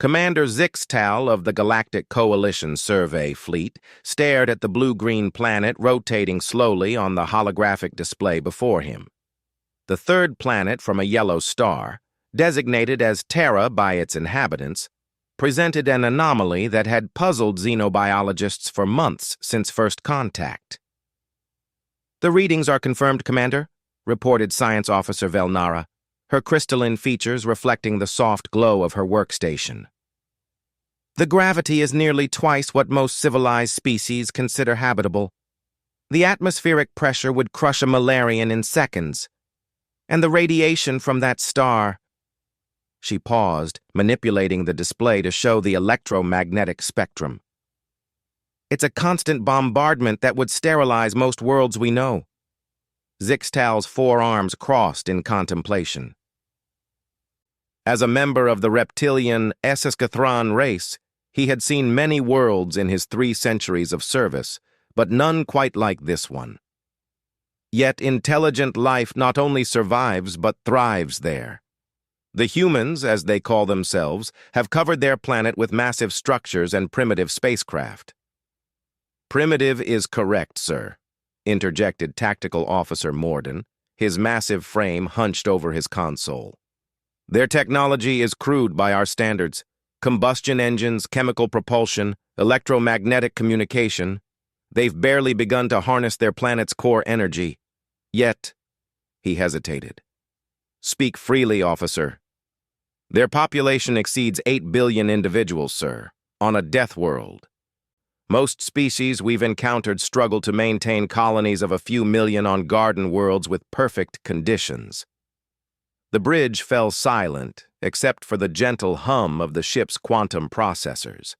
Commander Zixtal of the Galactic Coalition Survey Fleet stared at the blue-green planet rotating slowly on the holographic display before him. The third planet from a yellow star, designated as Terra by its inhabitants, presented an anomaly that had puzzled xenobiologists for months since first contact. "The readings are confirmed, Commander," reported Science Officer Velnara, her crystalline features reflecting the soft glow of her workstation. "The gravity is nearly twice what most civilized species consider habitable. The atmospheric pressure would crush a Malarian in seconds. And the radiation from that star—" She paused, manipulating the display to show the electromagnetic spectrum. "It's a constant bombardment that would sterilize most worlds we know." Zixtal's forearms crossed in contemplation. As a member of the reptilian Esiscathron race, he had seen many worlds in his 3 centuries of service, but none quite like this one. Yet intelligent life not only survives but thrives there. The humans, as they call themselves, have covered their planet with massive structures and primitive spacecraft. "Primitive is correct, sir," interjected Tactical Officer Morden, his massive frame hunched over his console. "Their technology is crude by our standards. Combustion engines, chemical propulsion, electromagnetic communication. They've barely begun to harness their planet's core energy. Yet," he hesitated. "Speak freely, officer. Their population exceeds 8 billion individuals, sir, on a death world. Most species we've encountered struggle to maintain colonies of a few million on garden worlds with perfect conditions." The bridge fell silent, except for the gentle hum of the ship's quantum processors.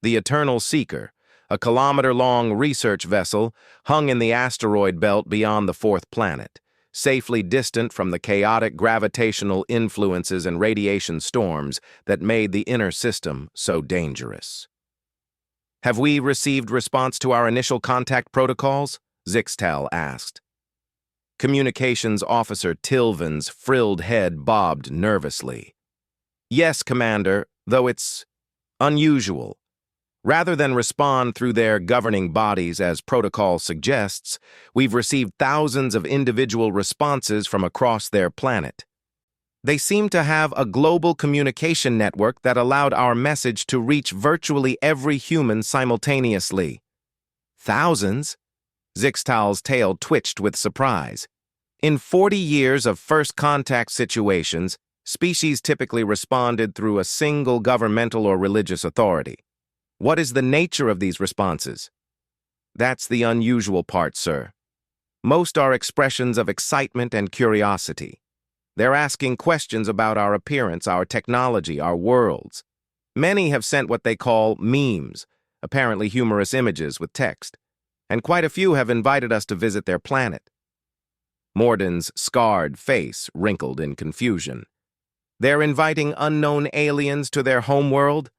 The Eternal Seeker, a kilometer-long research vessel, hung in the asteroid belt beyond the 4th planet, safely distant from the chaotic gravitational influences and radiation storms that made the inner system so dangerous. "Have we received response to our initial contact protocols?" Zixtal asked. Communications Officer Tilvan's frilled head bobbed nervously. "Yes, Commander, though it's unusual. Rather than respond through their governing bodies as protocol suggests, we've received thousands of individual responses from across their planet. They seem to have a global communication network that allowed our message to reach virtually every human simultaneously." "Thousands?" Zixtal's tail twitched with surprise. "In 40 years of first contact situations, species typically responded through a single governmental or religious authority. What is the nature of these responses?" "That's the unusual part, sir. Most are expressions of excitement and curiosity. They're asking questions about our appearance, our technology, our worlds. Many have sent what they call memes, apparently humorous images with text, and quite a few have invited us to visit their planet." Morden's scarred face wrinkled in confusion. "They're inviting unknown aliens to their homeworld?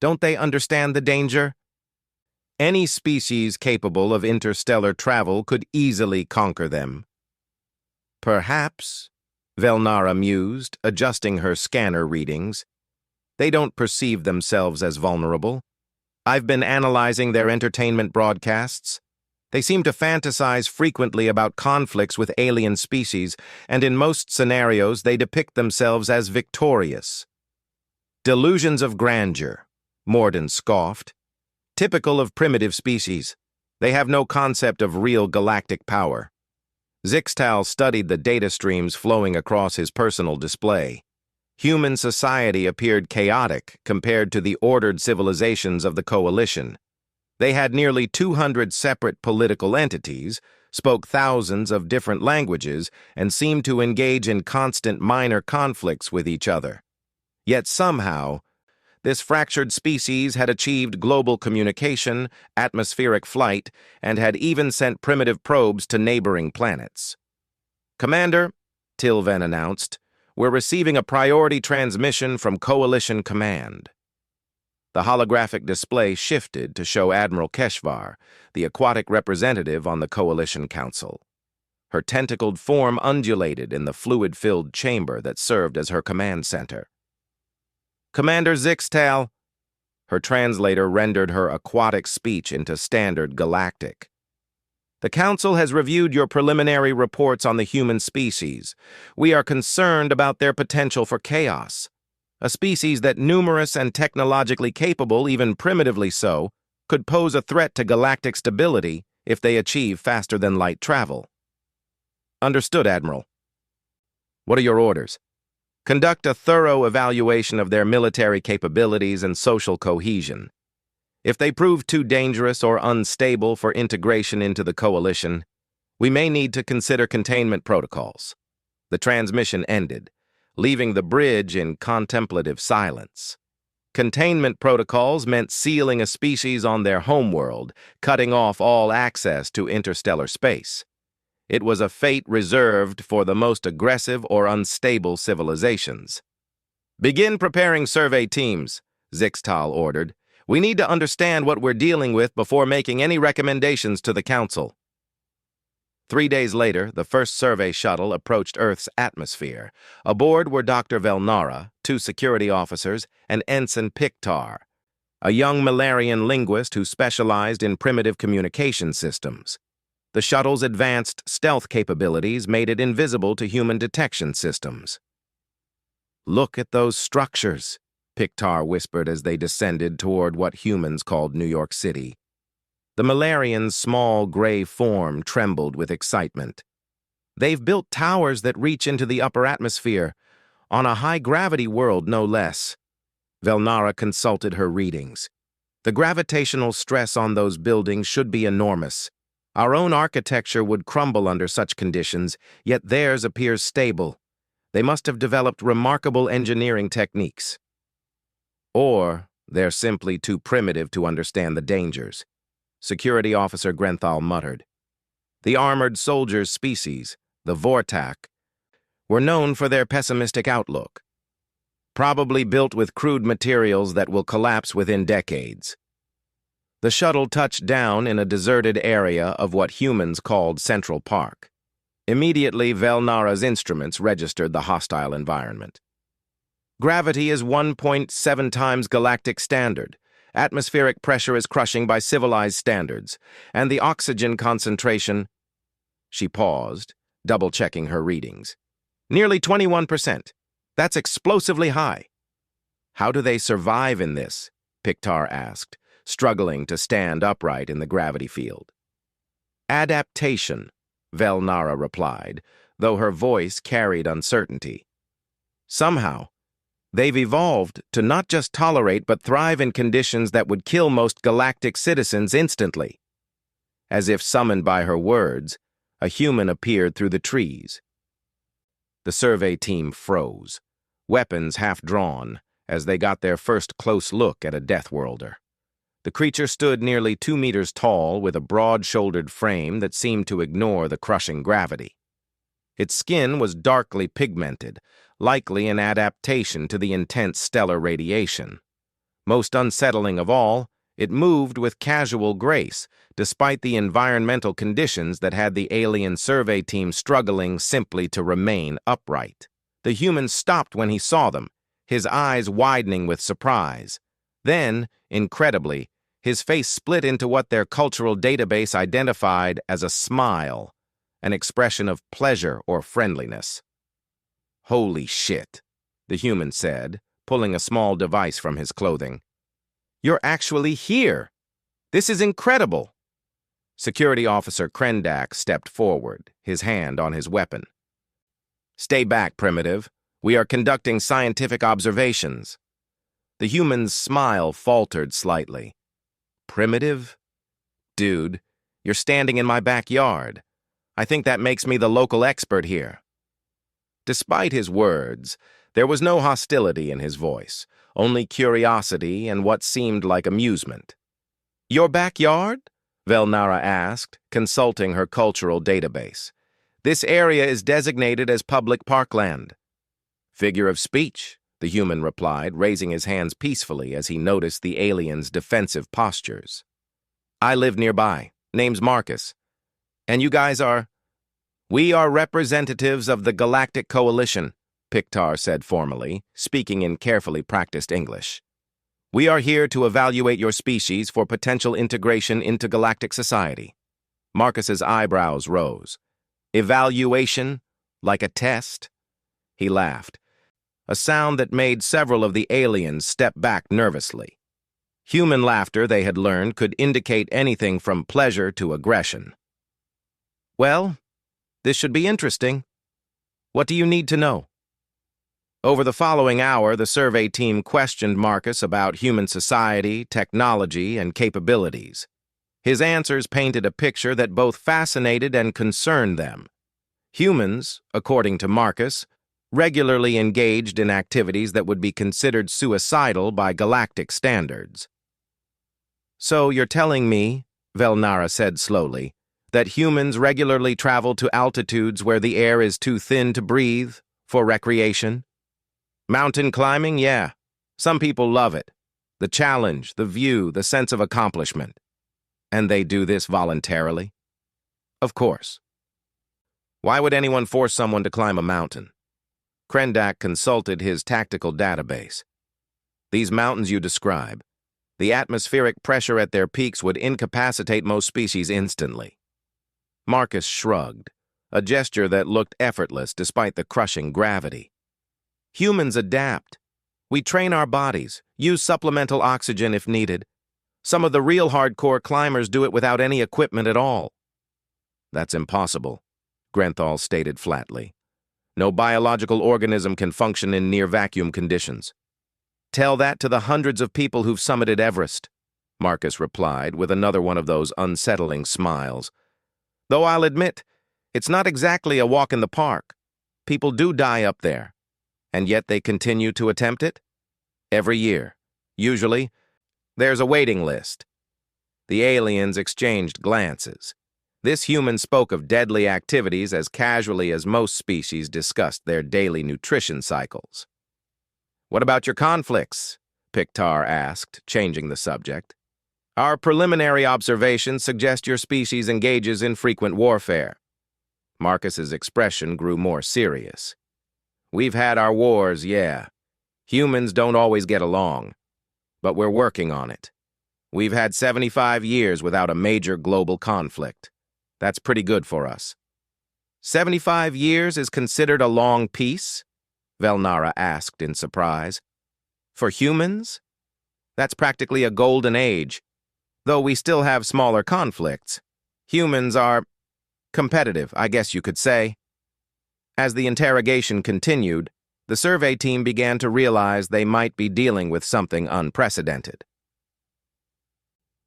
Don't they understand the danger? Any species capable of interstellar travel could easily conquer them." "Perhaps," Velnara mused, adjusting her scanner readings. "They don't perceive themselves as vulnerable. I've been analyzing their entertainment broadcasts. They seem to fantasize frequently about conflicts with alien species, and in most scenarios they depict themselves as victorious." "Delusions of grandeur," Morden scoffed. "Typical of primitive species. They have no concept of real galactic power." Zixtal studied the data streams flowing across his personal display. Human society appeared chaotic compared to the ordered civilizations of the Coalition. They had nearly 200 separate political entities, spoke thousands of different languages, and seemed to engage in constant minor conflicts with each other. Yet somehow, this fractured species had achieved global communication, atmospheric flight, and had even sent primitive probes to neighboring planets. "Commander," Tilvan announced, "we're receiving a priority transmission from Coalition Command." The holographic display shifted to show Admiral Keshvar, the aquatic representative on the Coalition Council. Her tentacled form undulated in the fluid-filled chamber that served as her command center. Commander Zixtal. Her translator rendered her aquatic speech into standard galactic. The Council has reviewed your preliminary reports on the human species. We are concerned about their potential for chaos. A species that numerous and technologically capable, even primitively so, could pose a threat to galactic stability if they achieve faster-than-light travel. Understood, Admiral. What are your orders? Conduct a thorough evaluation of their military capabilities and social cohesion. If they prove too dangerous or unstable for integration into the coalition, we may need to consider containment protocols. The transmission ended, leaving the bridge in contemplative silence. Containment protocols meant sealing a species on their homeworld, cutting off all access to interstellar space. It was a fate reserved for the most aggressive or unstable civilizations. Begin preparing survey teams, Zixtal ordered. We need to understand what we're dealing with before making any recommendations to the Council. 3 days later, the first survey shuttle approached Earth's atmosphere. Aboard were Dr. Velnara, 2 security officers, and Ensign Pictar, a young Malarian linguist who specialized in primitive communication systems. The shuttle's advanced stealth capabilities made it invisible to human detection systems. "Look at those structures," Pictar whispered as they descended toward what humans called New York City. The Malarian's small gray form trembled with excitement. "They've built towers that reach into the upper atmosphere, on a high-gravity world no less." Velnara consulted her readings. "The gravitational stress on those buildings should be enormous. Our own architecture would crumble under such conditions, yet theirs appears stable. They must have developed remarkable engineering techniques. Or they're simply too primitive to understand the dangers," Security Officer Grenthal muttered. The armored soldiers' species, the Vortak, were known for their pessimistic outlook. Probably built with crude materials that will collapse within decades. The shuttle touched down in a deserted area of what humans called Central Park. Immediately, Velnara's instruments registered the hostile environment. "Gravity is 1.7 times galactic standard. Atmospheric pressure is crushing by civilized standards, and the oxygen concentration—" She paused, double-checking her readings. "Nearly 21%. That's explosively high." "How do they survive in this?" Pictar asked, struggling to stand upright in the gravity field. "Adaptation," Velnara replied, though her voice carried uncertainty. "Somehow, they've evolved to not just tolerate but thrive in conditions that would kill most galactic citizens instantly." As if summoned by her words, a human appeared through the trees. The survey team froze, weapons half drawn, as they got their first close look at a Deathworlder. The creature stood nearly 2 meters tall with a broad-shouldered frame that seemed to ignore the crushing gravity. Its skin was darkly pigmented, likely an adaptation to the intense stellar radiation. Most unsettling of all, it moved with casual grace, despite the environmental conditions that had the alien survey team struggling simply to remain upright. The human stopped when he saw them, his eyes widening with surprise. Then, incredibly, his face split into what their cultural database identified as a smile, an expression of pleasure or friendliness. "Holy shit," the human said, pulling a small device from his clothing. "You're actually here! This is incredible!" Security Officer Krendak stepped forward, his hand on his weapon. "Stay back, Primitive. We are conducting scientific observations." The human's smile faltered slightly. "Primitive? Dude, you're standing in my backyard. I think that makes me the local expert here." Despite his words, there was no hostility in his voice, only curiosity and what seemed like amusement. "Your backyard?" Velnara asked, consulting her cultural database. "This area is designated as public parkland." "Figure of speech," the human replied, raising his hands peacefully as he noticed the alien's defensive postures. "I live nearby. Name's Marcus. And you guys are—" "We are representatives of the Galactic Coalition," Pictar said formally, speaking in carefully practiced English. "We are here to evaluate your species for potential integration into galactic society." Marcus's eyebrows rose. "Evaluation? Like a test?" He laughed, a sound that made several of the aliens step back nervously. Human laughter, they had learned, could indicate anything from pleasure to aggression. "Well, this should be interesting. What do you need to know?" Over the following hour, the survey team questioned Marcus about human society, technology, and capabilities. His answers painted a picture that both fascinated and concerned them. Humans, according to Marcus, regularly engaged in activities that would be considered suicidal by galactic standards. "So you're telling me," Velnara said slowly, "that humans regularly travel to altitudes where the air is too thin to breathe for recreation? Mountain climbing, yeah. Some people love it. The challenge, the view, the sense of accomplishment. And they do this voluntarily?" "Of course." "Why would anyone force someone to climb a mountain?" Krendak consulted his tactical database. "These mountains you describe, the atmospheric pressure at their peaks would incapacitate most species instantly." Marcus shrugged, a gesture that looked effortless despite the crushing gravity. "Humans adapt. We train our bodies, use supplemental oxygen if needed. Some of the real hardcore climbers do it without any equipment at all." "That's impossible," Grenthal stated flatly. "No biological organism can function in near-vacuum conditions." "Tell that to the hundreds of people who've summited Everest," Marcus replied with another one of those unsettling smiles. "Though I'll admit, it's not exactly a walk in the park. People do die up there. And yet they continue to attempt it? Every year. Usually, there's a waiting list." The aliens exchanged glances. This human spoke of deadly activities as casually as most species discussed their daily nutrition cycles. "What about your conflicts?" Pictar asked, changing the subject. "Our preliminary observations suggest your species engages in frequent warfare." Marcus's expression grew more serious. "We've had our wars, yeah. Humans don't always get along. But we're working on it. We've had 75 years without a major global conflict. That's pretty good for us." 75 years is considered a long peace?" Velnara asked in surprise. "For humans? That's practically a golden age. Though we still have smaller conflicts. Humans are competitive, I guess you could say." As the interrogation continued, the survey team began to realize they might be dealing with something unprecedented.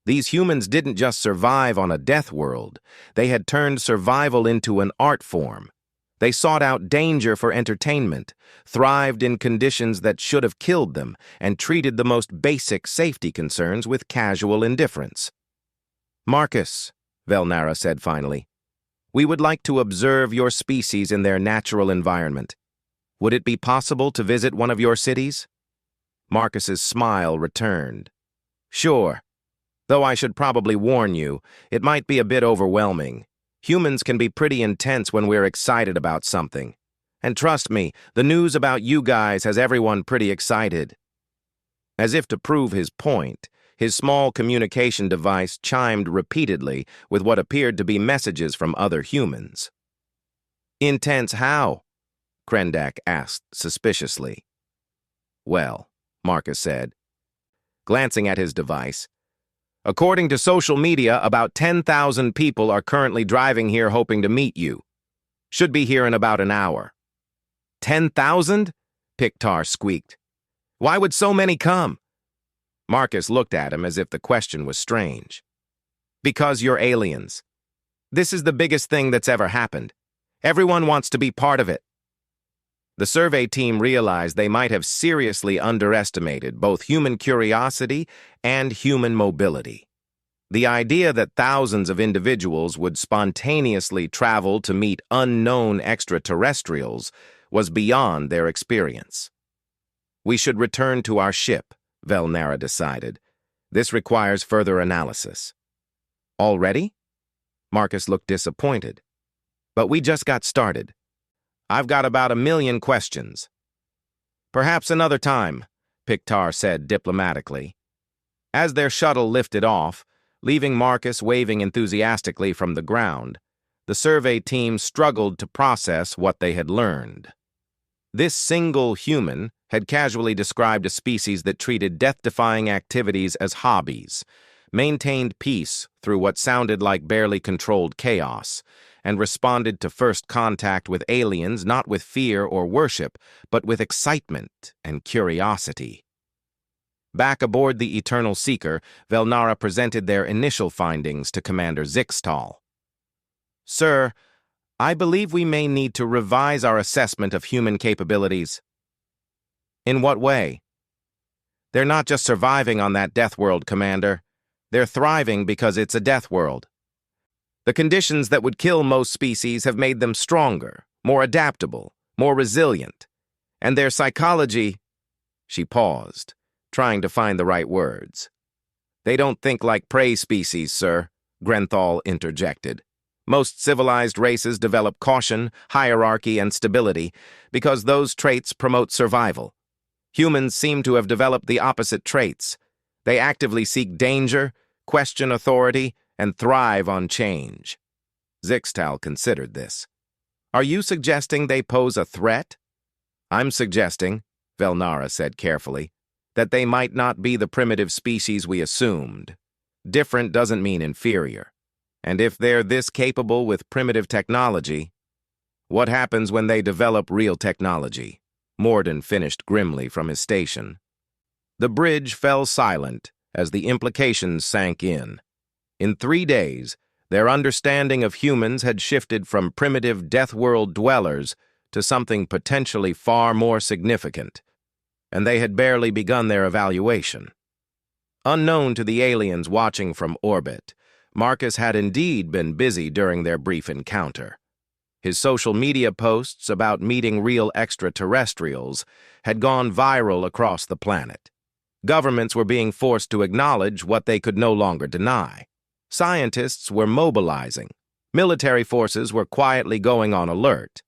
These humans didn't just survive on a death world. They had turned survival into an art form. They sought out danger for entertainment, thrived in conditions that should have killed them, and treated the most basic safety concerns with casual indifference. "Marcus," Velnara said finally, "we would like to observe your species in their natural environment. Would it be possible to visit one of your cities?" Marcus's smile returned. "Sure. Though I should probably warn you, it might be a bit overwhelming. Humans can be pretty intense when we're excited about something. And trust me, the news about you guys has everyone pretty excited." As if to prove his point, his small communication device chimed repeatedly with what appeared to be messages from other humans. "Intense how?" Krendak asked suspiciously. "Well," Marcus said, glancing at his device, "according to social media, about 10,000 people are currently driving here hoping to meet you. Should be here in about an hour." 10,000? Pictar squeaked. "Why would so many come?" Marcus looked at him as if the question was strange. "Because you're aliens. This is the biggest thing that's ever happened. Everyone wants to be part of it." The survey team realized they might have seriously underestimated both human curiosity and human mobility. The idea that thousands of individuals would spontaneously travel to meet unknown extraterrestrials was beyond their experience. "We should return to our ship," Velnara decided. "This requires further analysis." "Already?" Marcus looked disappointed. "But we just got started. I've got about 1,000,000 questions. Perhaps another time, Pictar said diplomatically. As their shuttle lifted off, leaving Marcus waving enthusiastically from the ground, the survey team struggled to process what they had learned. This single human had casually described a species that treated death-defying activities as hobbies, maintained peace through what sounded like barely controlled chaos, and responded to first contact with aliens not with fear or worship, but with excitement and curiosity. Back aboard the Eternal Seeker, Velnara presented their initial findings to Commander Zixtal. Sir, I believe we may need to revise our assessment of human capabilities. In what way? They're not just surviving on that death world, Commander. They're thriving because it's a death world. The conditions that would kill most species have made them stronger, more adaptable, more resilient. And their psychology... She paused, trying to find the right words. They don't think like prey species, sir, Grenthal interjected. Most civilized races develop caution, hierarchy, and stability because those traits promote survival. Humans seem to have developed the opposite traits. They actively seek danger, question authority, and thrive on change. Zixtal considered this. Are you suggesting they pose a threat? I'm suggesting, Velnara said carefully, that they might not be the primitive species we assumed. Different doesn't mean inferior. And if they're this capable with primitive technology, what happens when they develop real technology? Morden finished grimly from his station. The bridge fell silent as the implications sank in. In 3 days, their understanding of humans had shifted from primitive death world dwellers to something potentially far more significant, and they had barely begun their evaluation. Unknown to the aliens watching from orbit, Marcus had indeed been busy during their brief encounter. His social media posts about meeting real extraterrestrials had gone viral across the planet. Governments were being forced to acknowledge what they could no longer deny. Scientists were mobilizing. Military forces were quietly going on alert.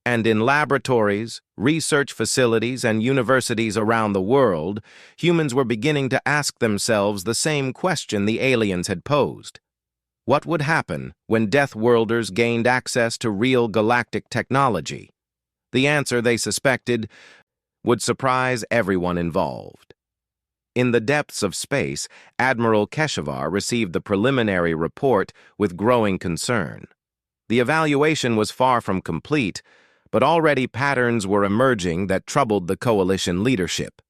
And in laboratories, research facilities, and universities around the world, humans were beginning to ask themselves the same question the aliens had posed. What would happen when Deathworlders gained access to real galactic technology? The answer, they suspected, would surprise everyone involved. In the depths of space, Admiral Keshavar received the preliminary report with growing concern. The evaluation was far from complete, but already patterns were emerging that troubled the coalition leadership.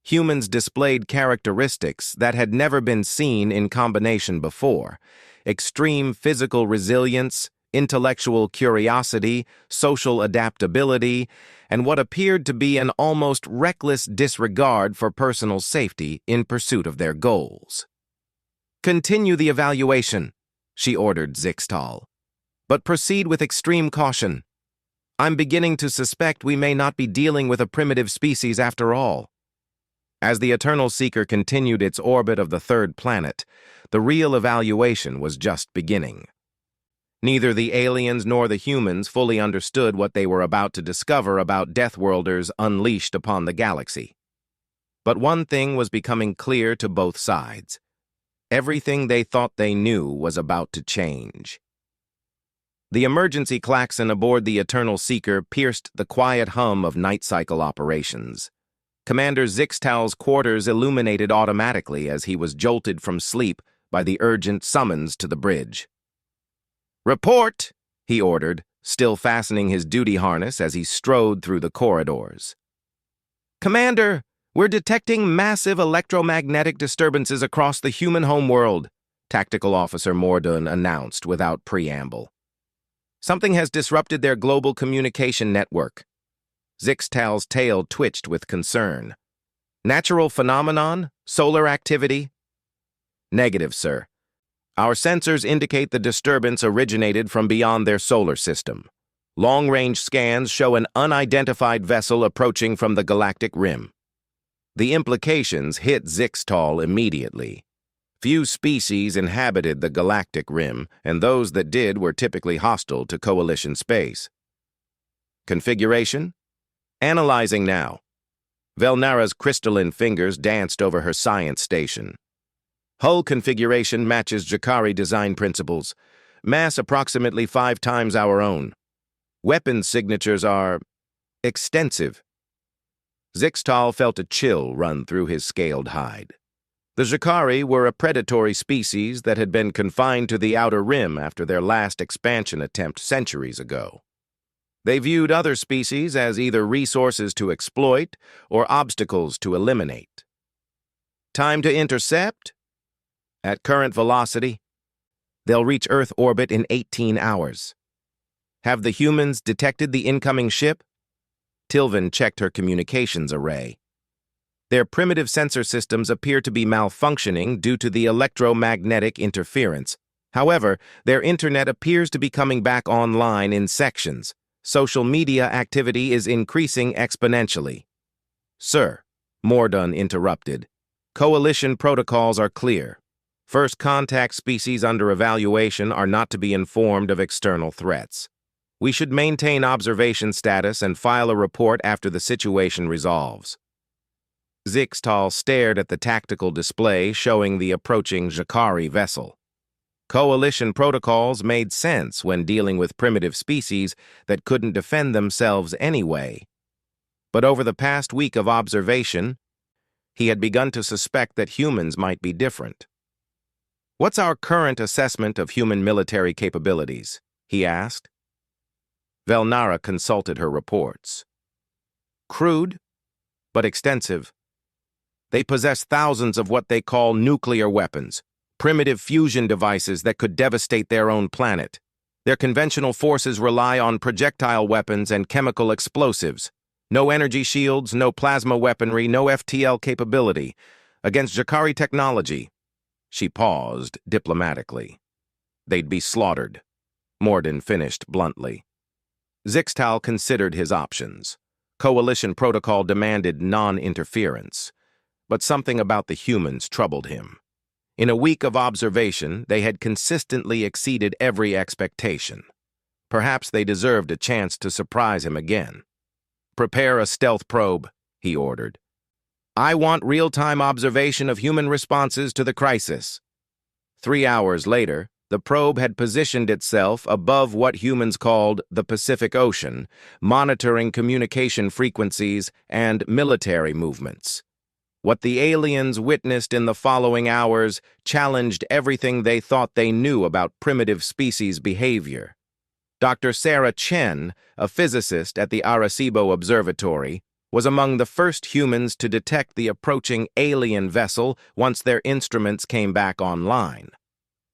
Humans displayed characteristics that had never been seen in combination before: extreme physical resilience, intellectual curiosity, social adaptability, and what appeared to be an almost reckless disregard for personal safety in pursuit of their goals. Continue the evaluation, she ordered Zixtal, but proceed with extreme caution. I'm beginning to suspect we may not be dealing with a primitive species after all. As the Eternal Seeker continued its orbit of the third planet, the real evaluation was just beginning. Neither the aliens nor the humans fully understood what they were about to discover about Deathworlders unleashed upon the galaxy. But one thing was becoming clear to both sides. Everything they thought they knew was about to change. The emergency klaxon aboard the Eternal Seeker pierced the quiet hum of night cycle operations. Commander Zixtal's quarters illuminated automatically as he was jolted from sleep by the urgent summons to the bridge. "Report!" he ordered, still fastening his duty harness as he strode through the corridors. "Commander, we're detecting massive electromagnetic disturbances across the human homeworld," Tactical Officer Morden announced without preamble. "Something has disrupted their global communication network." Zixtal's tail twitched with concern. "Natural phenomenon? Solar activity?" "Negative, sir. Our sensors indicate the disturbance originated from beyond their solar system. Long-range scans show an unidentified vessel approaching from the galactic rim." The implications hit Zixtal immediately. Few species inhabited the galactic rim, and those that did were typically hostile to Coalition space. Configuration? Analyzing now. Velnara's crystalline fingers danced over her science station. Hull configuration matches Jakari design principles. Mass approximately 5 times our own. Weapons signatures are extensive. Zixtal felt a chill run through his scaled hide. The Jakari were a predatory species that had been confined to the Outer Rim after their last expansion attempt centuries ago. They viewed other species as either resources to exploit or obstacles to eliminate. Time to intercept? At current velocity, they'll reach Earth orbit in 18 hours. Have the humans detected the incoming ship? Tilvin checked her communications array. Their primitive sensor systems appear to be malfunctioning due to the electromagnetic interference. However, their internet appears to be coming back online in sections. Social media activity is increasing exponentially. Sir, Mordun interrupted. Coalition protocols are clear. First contact species under evaluation are not to be informed of external threats. We should maintain observation status and file a report after the situation resolves. Zixtal stared at the tactical display showing the approaching Jakari vessel. Coalition protocols made sense when dealing with primitive species that couldn't defend themselves anyway. But over the past week of observation, he had begun to suspect that humans might be different. What's our current assessment of human military capabilities? He asked. Velnara consulted her reports. Crude, but extensive. They possess thousands of what they call nuclear weapons, primitive fusion devices that could devastate their own planet. Their conventional forces rely on projectile weapons and chemical explosives. No energy shields, no plasma weaponry, no FTL capability. Against Jakari technology, she paused diplomatically. They'd be slaughtered, Mordun finished bluntly. Zixtal considered his options. Coalition protocol demanded non-interference, but something about the humans troubled him. In a week of observation, they had consistently exceeded every expectation. Perhaps they deserved a chance to surprise him again. Prepare a stealth probe, he ordered. I want real-time observation of human responses to the crisis. 3 hours later, the probe had positioned itself above what humans called the Pacific Ocean, monitoring communication frequencies and military movements. What the aliens witnessed in the following hours challenged everything they thought they knew about primitive species behavior. Dr. Sarah Chen, a physicist at the Arecibo Observatory, was among the first humans to detect the approaching alien vessel once their instruments came back online.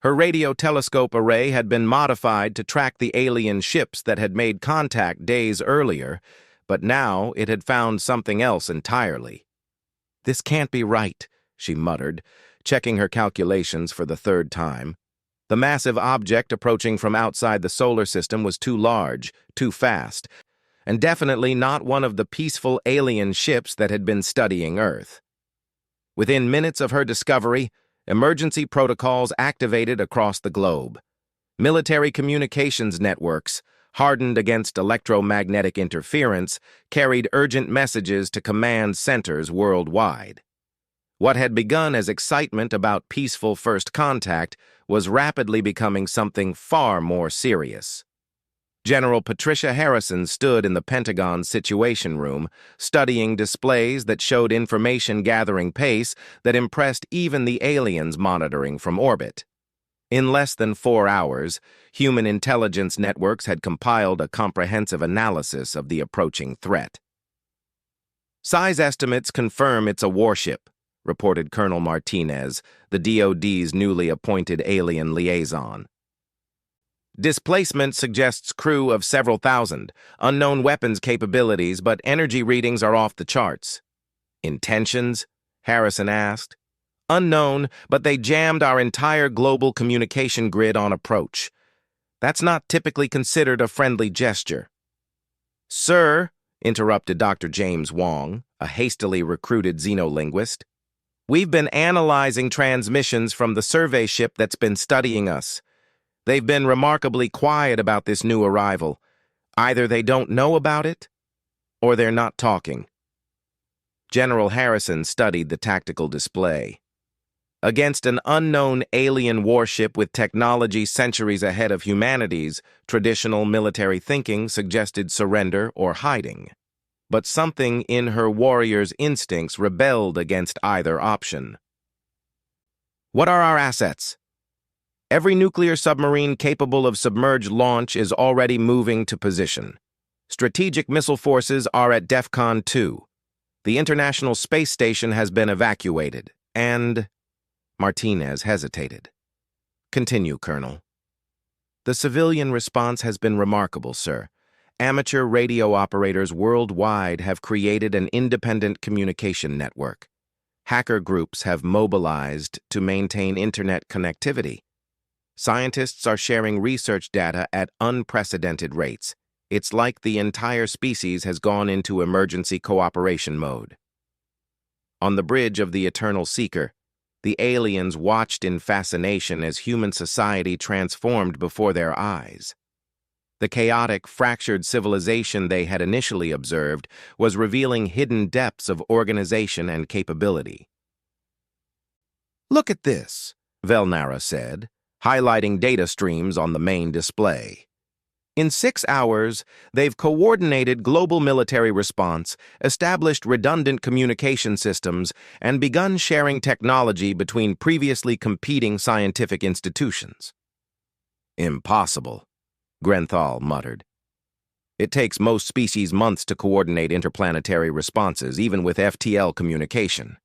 Her radio telescope array had been modified to track the alien ships that had made contact days earlier, but now it had found something else entirely. This can't be right, she muttered, checking her calculations for the 3rd time. The massive object approaching from outside the solar system was too large, too fast, and definitely not one of the peaceful alien ships that had been studying Earth. Within minutes of her discovery, emergency protocols activated across the globe. Military communications networks, hardened against electromagnetic interference, carried urgent messages to command centers worldwide. What had begun as excitement about peaceful first contact was rapidly becoming something far more serious. General Patricia Harrison stood in the Pentagon's Situation Room, studying displays that showed information-gathering pace that impressed even the aliens monitoring from orbit. In less than 4 hours, human intelligence networks had compiled a comprehensive analysis of the approaching threat. Size estimates confirm it's a warship, reported Colonel Martinez, the DoD's newly appointed alien liaison. Displacement suggests crew of several thousand, unknown weapons capabilities, but energy readings are off the charts. Intentions? Harrison asked. Unknown, but they jammed our entire global communication grid on approach. That's not typically considered a friendly gesture. Sir, interrupted Dr. James Wong, a hastily recruited xenolinguist, we've been analyzing transmissions from the survey ship that's been studying us. They've been remarkably quiet about this new arrival. Either they don't know about it, or they're not talking. General Harrison studied the tactical display. Against an unknown alien warship with technology centuries ahead of humanity's, traditional military thinking suggested surrender or hiding. But something in her warrior's instincts rebelled against either option. What are our assets? Every nuclear submarine capable of submerged launch is already moving to position. Strategic missile forces are at DEFCON 2. The International Space Station has been evacuated, and... Martinez hesitated. Continue, Colonel. The civilian response has been remarkable, sir. Amateur radio operators worldwide have created an independent communication network. Hacker groups have mobilized to maintain internet connectivity. Scientists are sharing research data at unprecedented rates. It's like the entire species has gone into emergency cooperation mode. On the bridge of the Eternal Seeker, the aliens watched in fascination as human society transformed before their eyes. The chaotic, fractured civilization they had initially observed was revealing hidden depths of organization and capability. "Look at this," Velnara said, highlighting data streams on the main display. In 6 hours, they've coordinated global military response, established redundant communication systems, and begun sharing technology between previously competing scientific institutions. "Impossible," Grenthal muttered. "It takes most species months to coordinate interplanetary responses, even with FTL communication."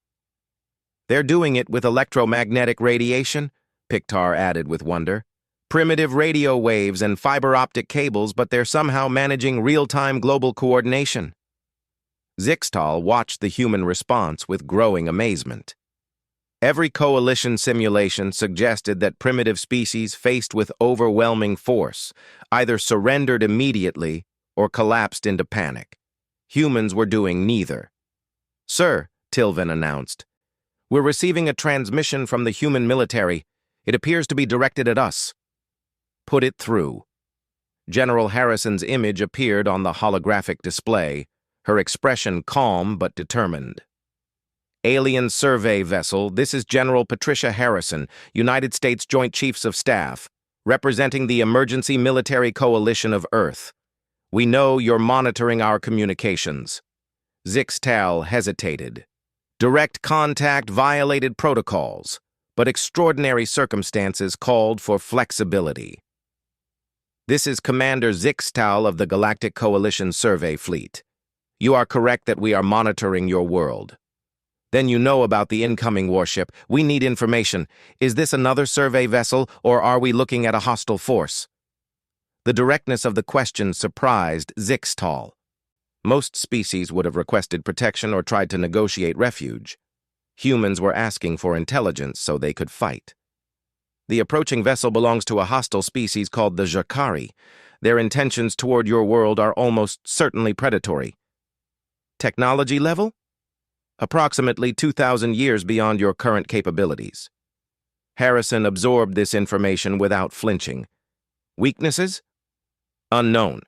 "They're doing it with electromagnetic radiation," Pictar added with wonder. "Primitive radio waves and fiber optic cables, but they're somehow managing real-time global coordination." Zixtal watched the human response with growing amazement. Every coalition simulation suggested that primitive species faced with overwhelming force either surrendered immediately or collapsed into panic. Humans were doing neither. "Sir," Tilvin announced, "we're receiving a transmission from the human military. It appears to be directed at us." "Put it through." General Harrison's image appeared on the holographic display, her expression calm but determined. "Alien Survey Vessel, this is General Patricia Harrison, United States Joint Chiefs of Staff, representing the Emergency Military Coalition of Earth. We know you're monitoring our communications." Zixtal hesitated. Direct contact violated protocols, but extraordinary circumstances called for flexibility. "This is Commander Zixtal of the Galactic Coalition Survey Fleet. You are correct that we are monitoring your world." "Then you know about the incoming warship. We need information. Is this another survey vessel, or are we looking at a hostile force?" The directness of the question surprised Zixtal. Most species would have requested protection or tried to negotiate refuge. Humans were asking for intelligence so they could fight. "The approaching vessel belongs to a hostile species called the Jakari. Their intentions toward your world are almost certainly predatory." "Technology level?" "Approximately 2,000 years beyond your current capabilities." Harrison absorbed this information without flinching. "Weaknesses?" "Unknown.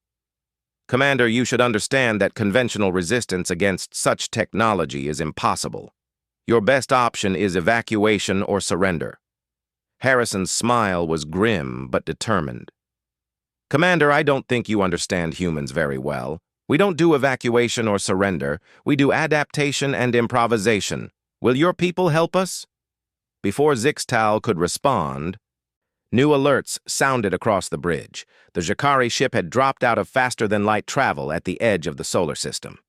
Commander, you should understand that conventional resistance against such technology is impossible. Your best option is evacuation or surrender." Harrison's smile was grim but determined. "Commander, I don't think you understand humans very well. We don't do evacuation or surrender. We do adaptation and improvisation. Will your people help us?" Before Zixtal could respond, new alerts sounded across the bridge. The Jakari ship had dropped out of faster-than-light travel at the edge of the solar system.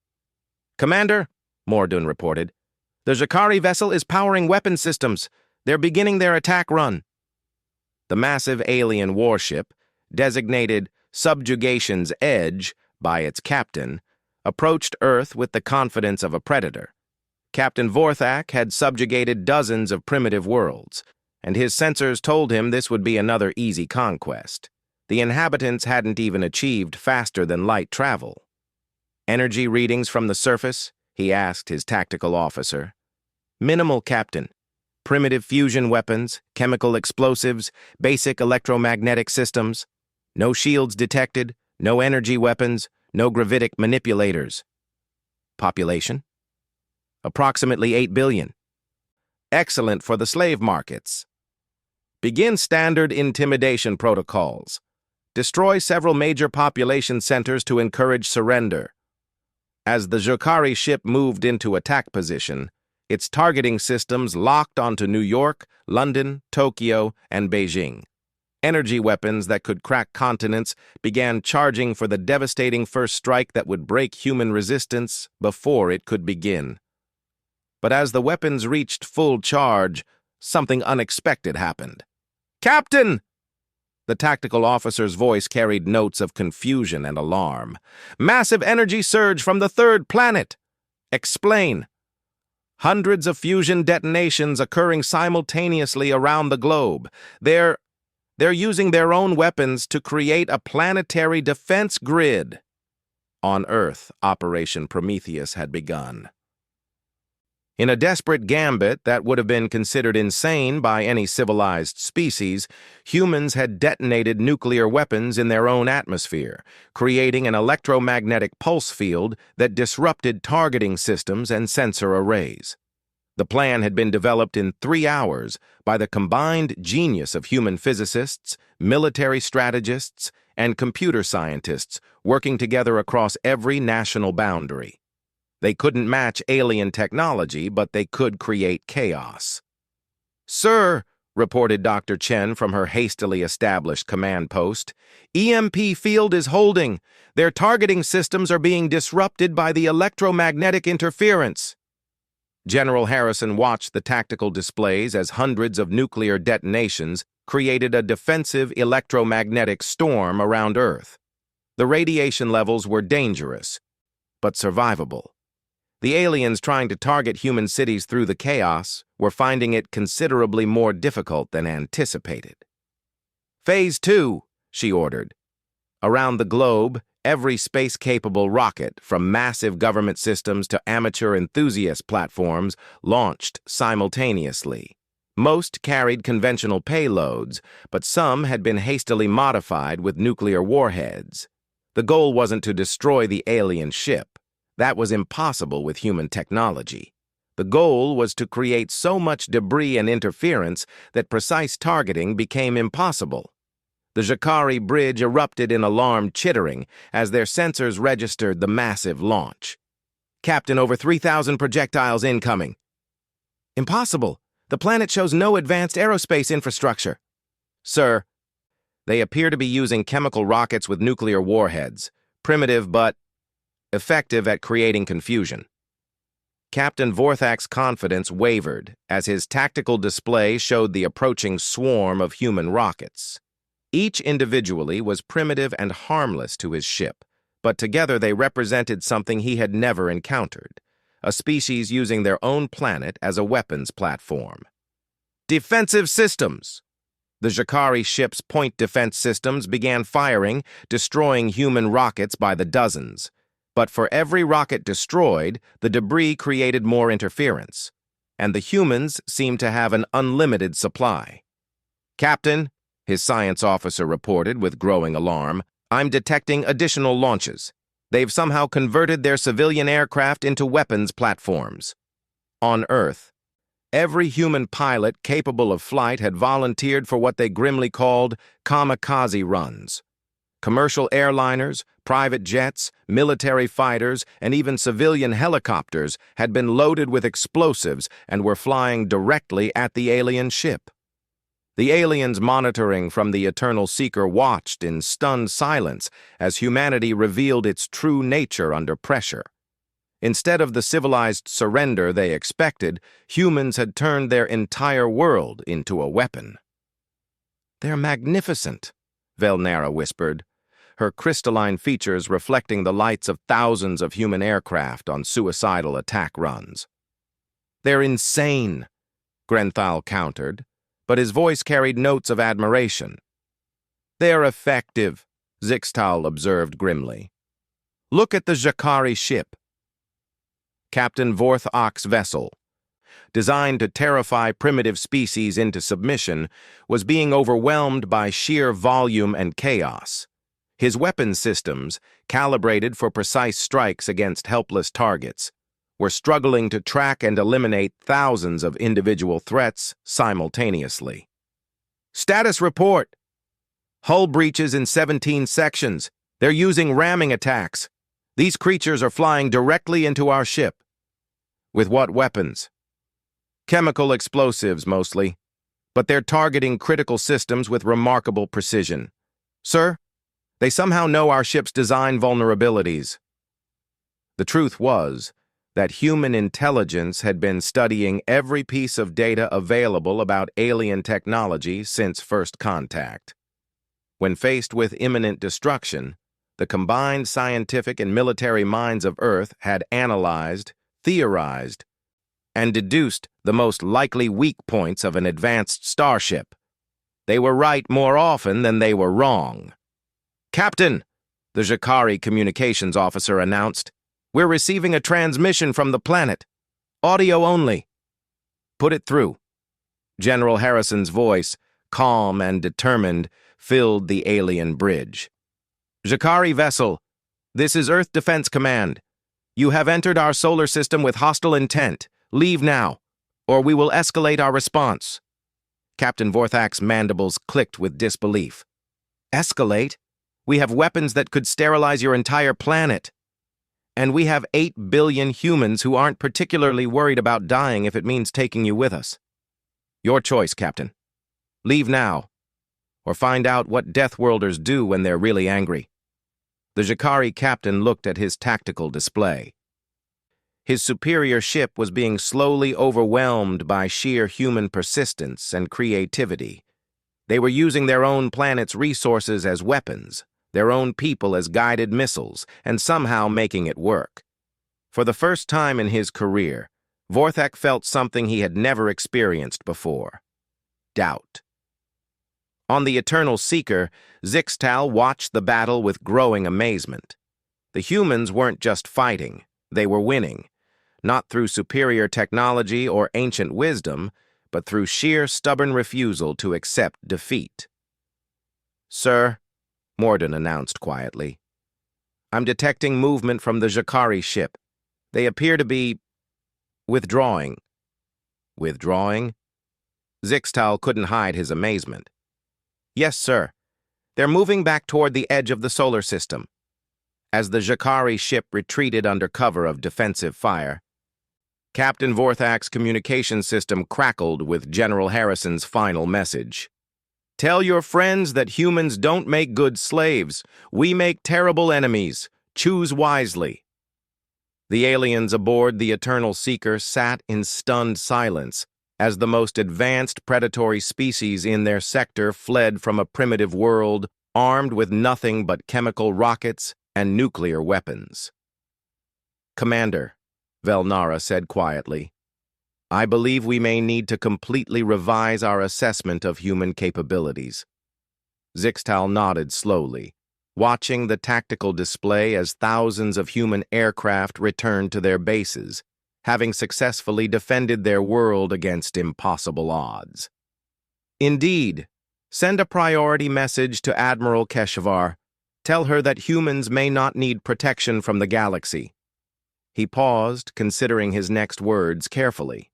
"Commander," Mordun reported, "the Jakari vessel is powering weapon systems. They're beginning their attack run." The massive alien warship, designated Subjugation's Edge by its captain, approached Earth with the confidence of a predator. Captain Vorthak had subjugated dozens of primitive worlds, and his sensors told him this would be another easy conquest. The inhabitants hadn't even achieved faster-than-light travel. "Energy readings from the surface?" he asked his tactical officer. "Minimal, Captain. Primitive fusion weapons, chemical explosives, basic electromagnetic systems. No shields detected, No energy weapons, no gravitic manipulators. Population? Approximately 8 billion. Excellent for the slave markets. Begin standard intimidation protocols. Destroy several major population centers to encourage surrender. As the Jokari ship moved into attack position, its targeting systems locked onto New York, London, Tokyo, and Beijing. Energy weapons that could crack continents began charging for the devastating first strike that would break human resistance before it could begin. But as the weapons reached full charge, something unexpected happened. "Captain!" The tactical officer's voice carried notes of confusion and alarm. "Massive energy surge from the third planet! Explain." "Hundreds of fusion detonations occurring simultaneously around the globe. They're using their own weapons to create a planetary defense grid." On Earth, Operation Prometheus had begun. In a desperate gambit that would have been considered insane by any civilized species, humans had detonated nuclear weapons in their own atmosphere, creating an electromagnetic pulse field that disrupted targeting systems and sensor arrays. The plan had been developed in 3 hours by the combined genius of human physicists, military strategists, and computer scientists working together across every national boundary. They couldn't match alien technology, but they could create chaos. "Sir," reported Dr. Chen from her hastily established command post, "EMP field is holding. Their targeting systems are being disrupted by the electromagnetic interference." General Harrison watched the tactical displays as hundreds of nuclear detonations created a defensive electromagnetic storm around Earth. The radiation levels were dangerous, but survivable. The aliens trying to target human cities through the chaos were finding it considerably more difficult than anticipated. "Phase 2, she ordered. Around the globe, every space-capable rocket, from massive government systems to amateur enthusiast platforms, launched simultaneously. Most carried conventional payloads, but some had been hastily modified with nuclear warheads. The goal wasn't to destroy the alien ship. That was impossible with human technology. The goal was to create so much debris and interference that precise targeting became impossible. The Jokari bridge erupted in alarmed chittering as their sensors registered the massive launch. "Captain, over 3,000 projectiles incoming." "Impossible. The planet shows no advanced aerospace infrastructure." "Sir, they appear to be using chemical rockets with nuclear warheads. Primitive but effective at creating confusion." Captain Vorthak's confidence wavered as his tactical display showed the approaching swarm of human rockets. Each individually was primitive and harmless to his ship, but together they represented something he had never encountered, a species using their own planet as a weapons platform. "Defensive systems!" The Jokari ship's point defense systems began firing, destroying human rockets by the dozens. But for every rocket destroyed, the debris created more interference, and the humans seemed to have an unlimited supply. "Captain," his science officer reported with growing alarm, "I'm detecting additional launches. They've somehow converted their civilian aircraft into weapons platforms." On Earth, every human pilot capable of flight had volunteered for what they grimly called kamikaze runs. Commercial airliners, private jets, military fighters, and even civilian helicopters had been loaded with explosives and were flying directly at the alien ship. The aliens monitoring from the Eternal Seeker watched in stunned silence as humanity revealed its true nature under pressure. Instead of the civilized surrender they expected, humans had turned their entire world into a weapon. "They're magnificent," Velnara whispered, her crystalline features reflecting the lights of thousands of human aircraft on suicidal attack runs. "They're insane," Grenthal countered, but his voice carried notes of admiration. "They're effective," Zixtal observed grimly. "Look at the Jokari ship." Captain Vorthak's vessel, designed to terrify primitive species into submission, was being overwhelmed by sheer volume and chaos. His weapon systems, calibrated for precise strikes against helpless targets, were struggling to track and eliminate thousands of individual threats simultaneously. Status report! Hull breaches in 17 sections. They're using ramming attacks. These creatures are flying directly into our ship. With what weapons? Chemical explosives, mostly. But they're targeting critical systems with remarkable precision. Sir, they somehow know our ship's design vulnerabilities. The truth was that human intelligence had been studying every piece of data available about alien technology since first contact. When faced with imminent destruction, the combined scientific and military minds of Earth had analyzed, theorized, and deduced the most likely weak points of an advanced starship. They were right more often than they were wrong. "Captain," the Jakari communications officer announced, "we're receiving a transmission from the planet. Audio only." "Put it through." General Harrison's voice, calm and determined, filled the alien bridge. "Jakari vessel, this is Earth Defense Command. You have entered our solar system with hostile intent. Leave now, or we will escalate our response." Captain Vorthak's mandibles clicked with disbelief. "Escalate? We have weapons that could sterilize your entire planet. And we have 8 billion humans who aren't particularly worried about dying if it means taking you with us. Your choice, Captain. Leave now, or find out what Deathworlders do when they're really angry." The Jakari captain looked at his tactical display. His superior ship was being slowly overwhelmed by sheer human persistence and creativity. They were using their own planet's resources as weapons, their own people as guided missiles, and somehow making it work. For the first time in his career, Vorthak felt something he had never experienced before: doubt. On the Eternal Seeker, Zixtal watched the battle with growing amazement. The humans weren't just fighting, they were winning, not through superior technology or ancient wisdom, but through sheer stubborn refusal to accept defeat. "Sir," Morden announced quietly, "I'm detecting movement from the Jakari ship. They appear to be withdrawing." "Withdrawing?" Zixtal couldn't hide his amazement. "Yes, sir. They're moving back toward the edge of the solar system." As the Jakari ship retreated under cover of defensive fire, Captain Vorthak's communication system crackled with General Harrison's final message. "Tell your friends that humans don't make good slaves. We make terrible enemies. Choose wisely." The aliens aboard the Eternal Seeker sat in stunned silence as the most advanced predatory species in their sector fled from a primitive world armed with nothing but chemical rockets and nuclear weapons. "Commander," Velnara said quietly, "I believe we may need to completely revise our assessment of human capabilities." Zixtal nodded slowly, watching the tactical display as thousands of human aircraft returned to their bases, having successfully defended their world against impossible odds. "Indeed, send a priority message to Admiral Keshvar. Tell her that humans may not need protection from the galaxy." He paused, considering his next words carefully.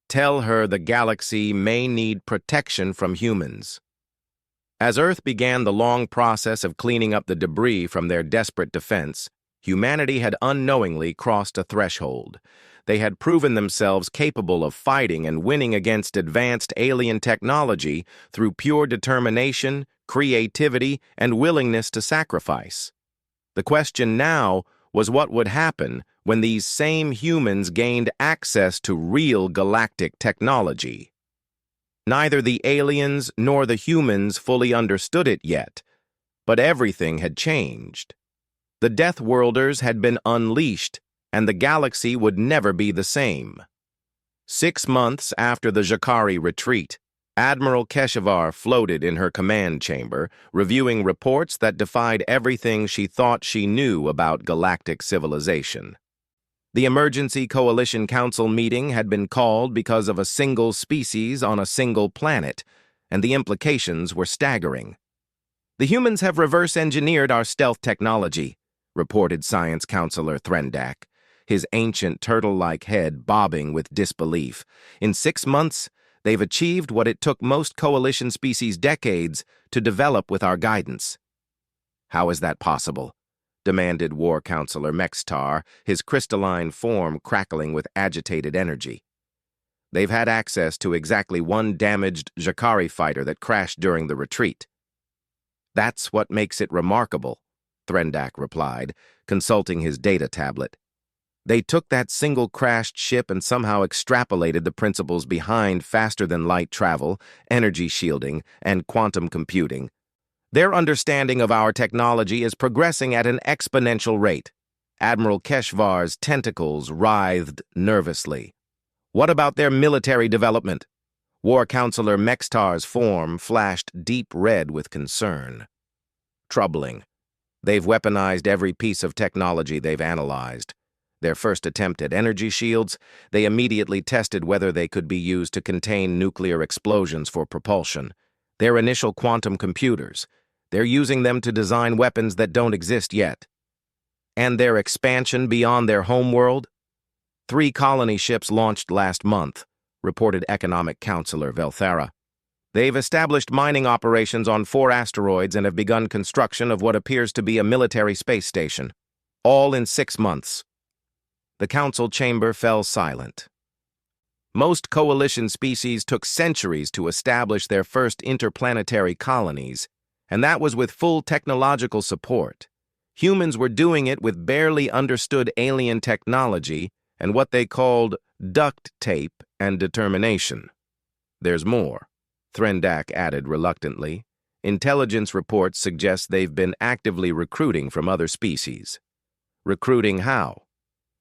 "Tell her the galaxy may need protection from humans." As Earth began the long process of cleaning up the debris from their desperate defense, humanity had unknowingly crossed a threshold. They had proven themselves capable of fighting and winning against advanced alien technology through pure determination, creativity, and willingness to sacrifice. The question now was what would happen when these same humans gained access to real galactic technology. Neither the aliens nor the humans fully understood it yet, but everything had changed. The Deathworlders had been unleashed, and the galaxy would never be the same. 6 months after the Jakari retreat, Admiral Keshvar floated in her command chamber, reviewing reports that defied everything she thought she knew about galactic civilization. The Emergency Coalition Council meeting had been called because of a single species on a single planet, and the implications were staggering. The humans have reverse-engineered our stealth technology, reported Science Counselor Threndak, his ancient turtle-like head bobbing with disbelief. In 6 months, they've achieved what it took most coalition species decades to develop with our guidance. How is that possible? Demanded War Counselor Mextar, his crystalline form crackling with agitated energy. They've had access to exactly one damaged Jakari fighter that crashed during the retreat. That's what makes it remarkable, Threndak replied, consulting his data tablet. They took that single crashed ship and somehow extrapolated the principles behind faster-than-light travel, energy shielding, and quantum computing. Their understanding of our technology is progressing at an exponential rate. Admiral Keshvar's tentacles writhed nervously. What about their military development? War Counselor Mextar's form flashed deep red with concern. Troubling. They've weaponized every piece of technology they've analyzed. Their first attempt at energy shields, they immediately tested whether they could be used to contain nuclear explosions for propulsion. Their initial quantum computers, they're using them to design weapons that don't exist yet. And their expansion beyond their homeworld? 3 colony ships launched last month, reported Economic Counselor Velthara. They've established mining operations on 4 asteroids and have begun construction of what appears to be a military space station. All in 6 months. The council chamber fell silent. Most coalition species took centuries to establish their first interplanetary colonies, and that was with full technological support. Humans were doing it with barely understood alien technology and what they called duct tape and determination. There's more, Threndak added reluctantly. Intelligence reports suggest they've been actively recruiting from other species. Recruiting how?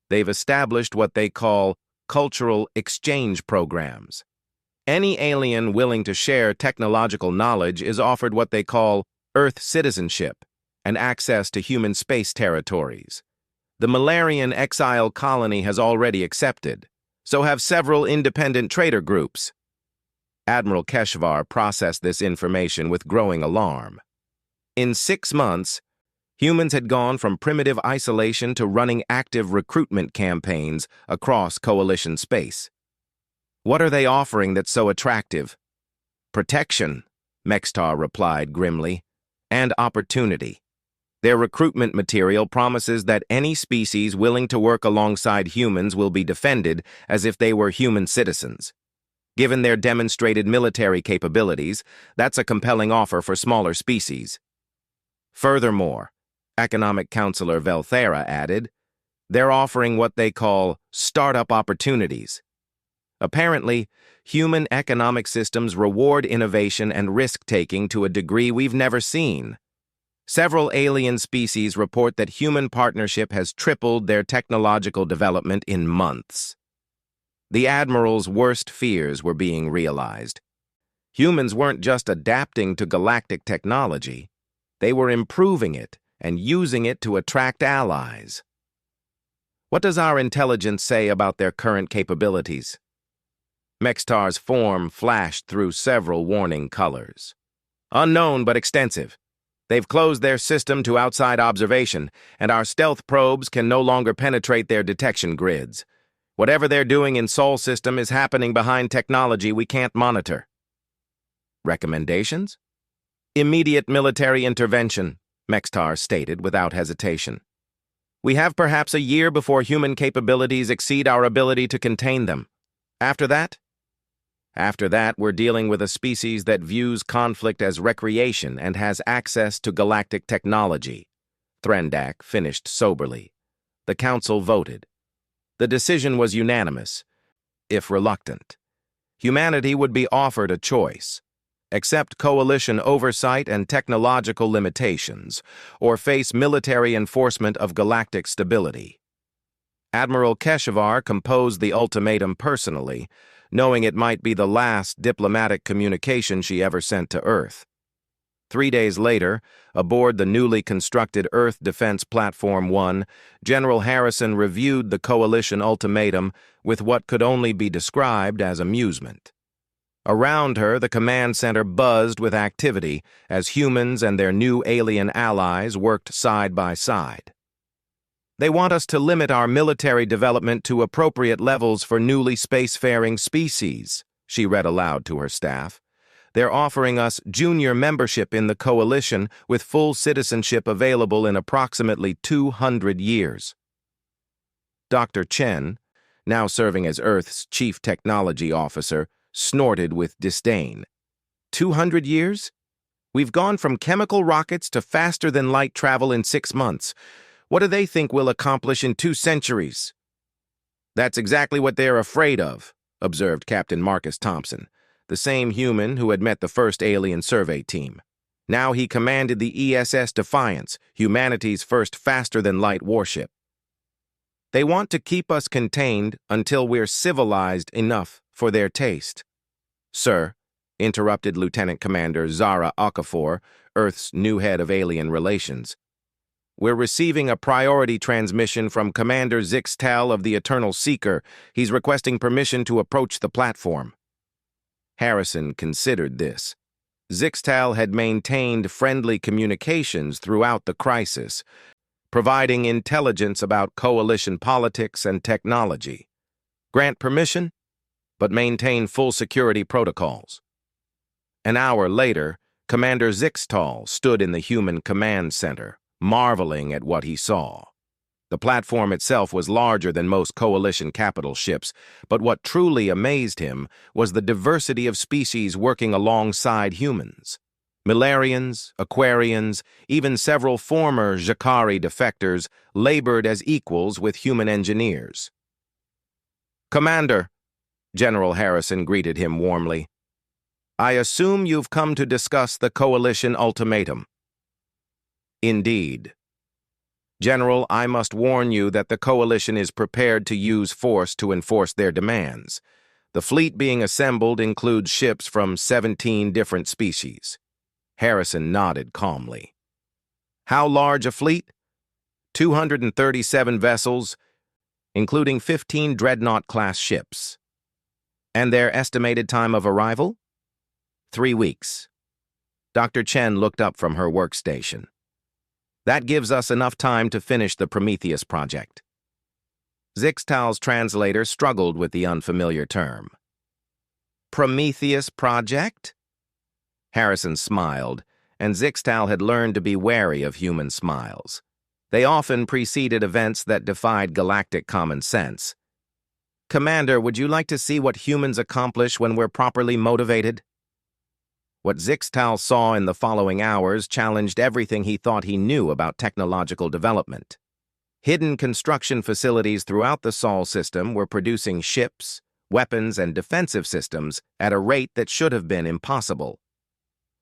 They've established what they call cultural exchange programs. Any alien willing to share technological knowledge is offered what they call Earth citizenship and access to human space territories. The Malarian exile colony has already accepted, so have several independent trader groups. Admiral Keshvar processed this information with growing alarm. In 6 months, humans had gone from primitive isolation to running active recruitment campaigns across coalition space. What are they offering that's so attractive? Protection, Mextar replied grimly, and opportunity. Their recruitment material promises that any species willing to work alongside humans will be defended as if they were human citizens. Given their demonstrated military capabilities, that's a compelling offer for smaller species. Furthermore, Economic Counselor Velthara added, they're offering what they call startup opportunities. Apparently, human economic systems reward innovation and risk-taking to a degree we've never seen. Several alien species report that human partnership has tripled their technological development in months. The Admiral's worst fears were being realized. Humans weren't just adapting to galactic technology, they were improving it and using it to attract allies. What does our intelligence say about their current capabilities? Mextar's form flashed through several warning colors. Unknown but extensive. They've closed their system to outside observation, and our stealth probes can no longer penetrate their detection grids. Whatever they're doing in Sol system is happening behind technology we can't monitor. Recommendations? Immediate military intervention, Mextar stated without hesitation. We have perhaps a year before human capabilities exceed our ability to contain them. After that, we're dealing with a species that views conflict as recreation and has access to galactic technology. Threndak finished soberly. The council voted. The decision was unanimous, if reluctant. Humanity would be offered a choice: accept coalition oversight and technological limitations, or face military enforcement of galactic stability. Admiral Keshvar composed the ultimatum personally, knowing it might be the last diplomatic communication she ever sent to Earth. 3 days later, aboard the newly constructed Earth Defense Platform 1, General Harrison reviewed the coalition ultimatum with what could only be described as amusement. Around her, the command center buzzed with activity as humans and their new alien allies worked side by side. They want us to limit our military development to appropriate levels for newly spacefaring species, she read aloud to her staff. They're offering us junior membership in the coalition with full citizenship available in approximately 200 years. Dr. Chen, now serving as Earth's chief technology officer, snorted with disdain. 200 years? We've gone from chemical rockets to faster-than-light travel in 6 months. What do they think we'll accomplish in 2 centuries? That's exactly what they're afraid of, observed Captain Marcus Thompson, the same human who had met the first alien survey team. Now he commanded the ESS Defiance, humanity's first faster-than-light warship. They want to keep us contained until we're civilized enough for their taste. Sir, interrupted Lieutenant Commander Zara Okafor, Earth's new head of alien relations, we're receiving a priority transmission from Commander Zixtal of the Eternal Seeker. He's requesting permission to approach the platform. Harrison considered this. Zixtal had maintained friendly communications throughout the crisis, providing intelligence about coalition politics and technology. Grant permission, but maintain full security protocols. An hour later, Commander Zixtal stood in the human command center, marveling at what he saw. The platform itself was larger than most coalition capital ships, but what truly amazed him was the diversity of species working alongside humans. Milarians, Aquarians, even several former Jakari defectors labored as equals with human engineers. "Commander," General Harrison greeted him warmly, "I assume you've come to discuss the coalition ultimatum." "Indeed. General, I must warn you that the coalition is prepared to use force to enforce their demands. The fleet being assembled includes ships from 17 different species." Harrison nodded calmly. "How large a fleet?" 237 vessels, including 15 Dreadnought-class ships. "And their estimated time of arrival?" 3 weeks. Dr. Chen looked up from her workstation. "That gives us enough time to finish the Prometheus project." Zixtal's translator struggled with the unfamiliar term. "Prometheus project?" Harrison smiled, and Zixtal had learned to be wary of human smiles. They often preceded events that defied galactic common sense. "Commander, would you like to see what humans accomplish when we're properly motivated?" What Zixtal saw in the following hours challenged everything he thought he knew about technological development. Hidden construction facilities throughout the Sol system were producing ships, weapons, and defensive systems at a rate that should have been impossible.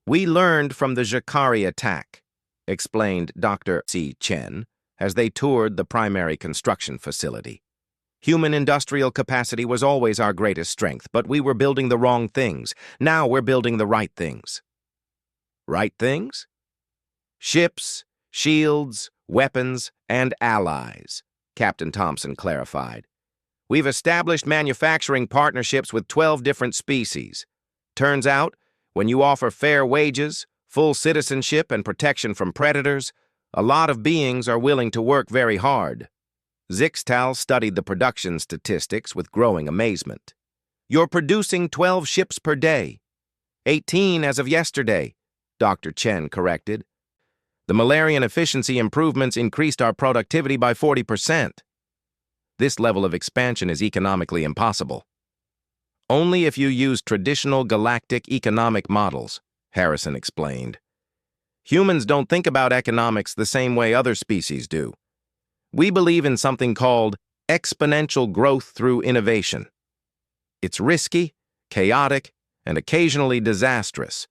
"We learned from the Jakari attack," explained Dr. C. Chen as they toured the primary construction facility. "Human industrial capacity was always our greatest strength, but we were building the wrong things. Now we're building the right things." "Right things?" "Ships, shields, weapons, and allies," Captain Thompson clarified. "We've established manufacturing partnerships with 12 different species. Turns out, when you offer fair wages, full citizenship, and protection from predators, a lot of beings are willing to work very hard." Zixtal studied the production statistics with growing amazement. "You're producing 12 ships per day. 18 as of yesterday," Dr. Chen corrected. "The Malarian efficiency improvements increased our productivity by 40%. This level of expansion is economically impossible." "Only if you use traditional galactic economic models," Harrison explained. "Humans don't think about economics the same way other species do. We believe in something called exponential growth through innovation. It's risky, chaotic, and occasionally disastrous,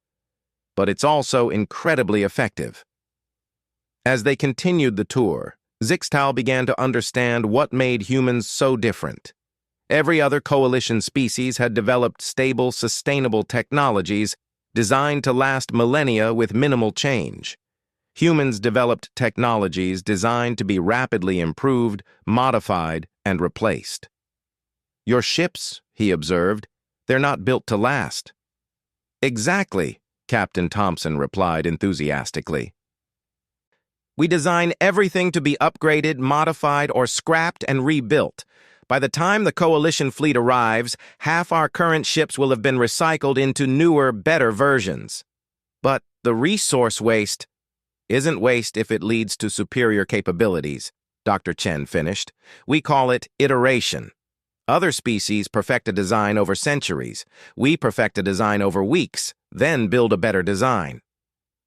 but it's also incredibly effective." As they continued the tour, Zixtal began to understand what made humans so different. Every other coalition species had developed stable, sustainable technologies designed to last millennia with minimal change. Humans developed technologies designed to be rapidly improved, modified, and replaced. "Your ships," he observed, "they're not built to last. Exactly, Captain Thompson replied enthusiastically. We design everything to be upgraded, modified, or scrapped and rebuilt. By the time the Coalition fleet arrives, half our current ships will have been recycled into newer, better versions. But the resource waste isn't waste if it leads to superior capabilities, Dr. Chen finished. We call it iteration. Other species perfect a design over centuries. We perfect a design over weeks, then build a better design.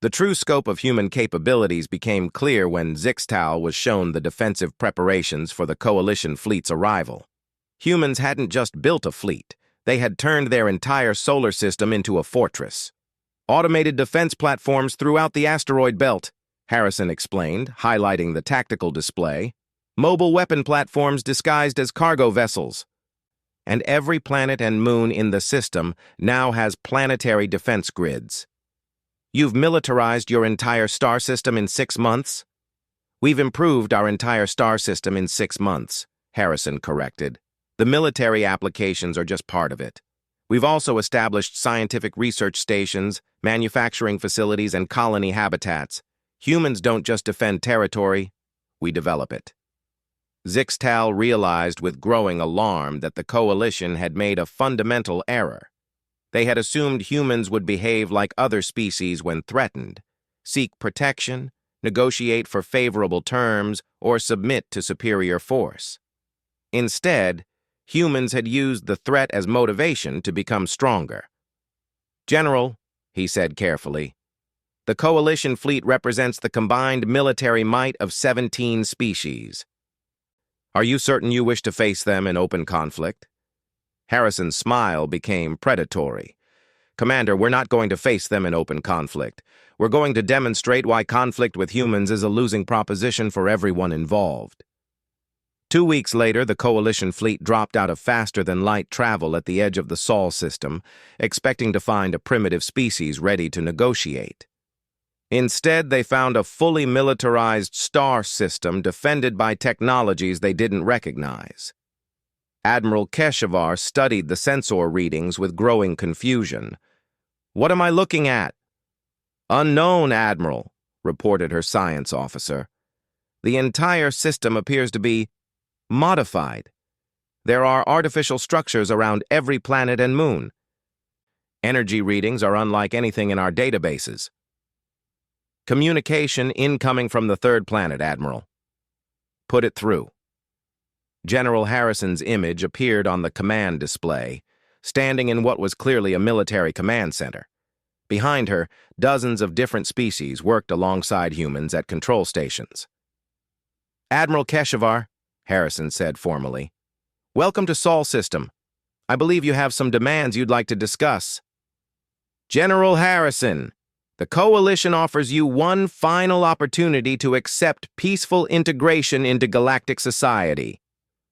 The true scope of human capabilities became clear when Zixtal was shown the defensive preparations for the Coalition fleet's arrival. Humans hadn't just built a fleet, they had turned their entire solar system into a fortress. Automated defense platforms throughout the asteroid belt, Harrison explained, highlighting the tactical display. Mobile weapon platforms disguised as cargo vessels. And every planet and moon in the system now has planetary defense grids. You've militarized your entire star system in 6 months? We've improved our entire star system in 6 months, Harrison corrected. The military applications are just part of it. We've also established scientific research stations, manufacturing facilities, and colony habitats. Humans don't just defend territory, we develop it. Zixtal realized with growing alarm that the Coalition had made a fundamental error. They had assumed humans would behave like other species when threatened, seek protection, negotiate for favorable terms, or submit to superior force. Instead, humans had used the threat as motivation to become stronger. General, he said carefully, the Coalition fleet represents the combined military might of 17 species. Are you certain you wish to face them in open conflict? Harrison's smile became predatory. Commander, we're not going to face them in open conflict. We're going to demonstrate why conflict with humans is a losing proposition for everyone involved. 2 weeks later, the Coalition fleet dropped out of faster-than-light travel at the edge of the Sol system, expecting to find a primitive species ready to negotiate. Instead, they found a fully militarized star system defended by technologies they didn't recognize. Admiral Keshavar studied the sensor readings with growing confusion. What am I looking at? Unknown, Admiral, reported her science officer. The entire system appears to be modified. There are artificial structures around every planet and moon. Energy readings are unlike anything in our databases. Communication incoming from the third planet, Admiral. Put it through. General Harrison's image appeared on the command display, standing in what was clearly a military command center. Behind her, dozens of different species worked alongside humans at control stations. Admiral Keshavar, Harrison said formally, welcome to Sol System. I believe you have some demands you'd like to discuss. General Harrison, the Coalition offers you one final opportunity to accept peaceful integration into galactic society.